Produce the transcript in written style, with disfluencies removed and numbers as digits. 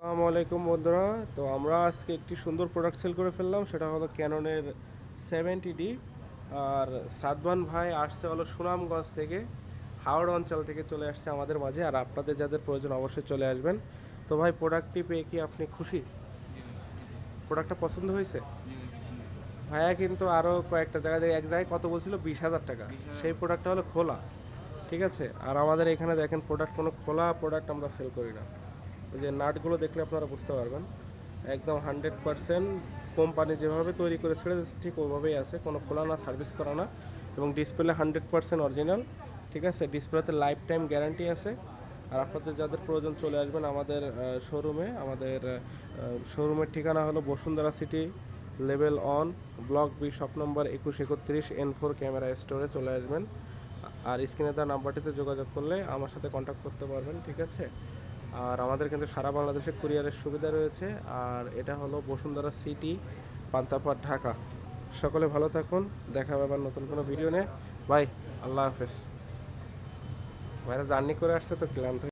আসসালামু আলাইকুম বন্ধুরা। তো আমরা আজকে একটি সুন্দর প্রোডাক্ট সেল করে ফেললাম, সেটা হলো ক্যাননের 70D। আর সাদমান ভাই আসছে হলো সুনামগঞ্জ থেকে, হাওড় অঞ্চল থেকে চলে আসছে আমাদের মাঝে। আর আপনাদের যাদের প্রয়োজন অবশ্যই চলে আসবেন। তো ভাই, প্রোডাক্টটি পেয়ে কি আপনি খুশি? জি ভাই, খুশি ভাই। প্রোডাক্টটা পছন্দ হয়েছে? জি ভাই, পছন্দ হয়েছে। ভাইয়া কিন্তু আরও কয়েকটা জায়গায়, এক জায়গায় কত বলছিল, 20,000 টাকা। 20,000 সেই বলছে। প্রোডাক্টটা হলো খোলা, ঠিক আছে। আর আমাদের এখানে দেখেন, প্রোডাক্ট কোনো খোলা প্রোডাক্ট আমরা সেল করি না। ওই যে নাটগুলো দেখলে আপনারা বুঝতে পারবেন, একদম 100% কোম্পানি যেভাবে তৈরি করে ছেড়ে দিচ্ছে ঠিক ওইভাবেই আছে, কোনো খোলা না, সার্ভিস করা না। এবং ডিসপ্লে 100% অরিজিনাল, ঠিক আছে। ডিসপ্লেতে লাইফ টাইম গ্যারান্টি আছে। আর আপনাদের যাদের প্রয়োজন চলে আসবেন আমাদের শোরুমে। আমাদের শোরুমের ঠিকানা হলো Bashundhara city, level one, block B, shop number 2131 N4 camera স্টোরে চলে আসবেন। আর স্ক্রিনে দেওয়া নাম্বারটিতে যোগাযোগ করলে আমার সাথে কন্ট্যাক্ট করতে পারবেন, ঠিক আছে। আর আমাদের কিন্তু সারা বাংলাদেশে কুরিয়ারের সুবিধা রয়েছে। আর এটা হলো বসুন্ধরা সিটি, পান্তাপাড়, ঢাকা। সকলে ভালো থাকুন, দেখা হবে আবার নতুন কোনো ভিডিও নিয়ে। বাই, আল্লাহ হাফেজ। ভাইরা জার্নি করে আসছে তো ক্লান্ত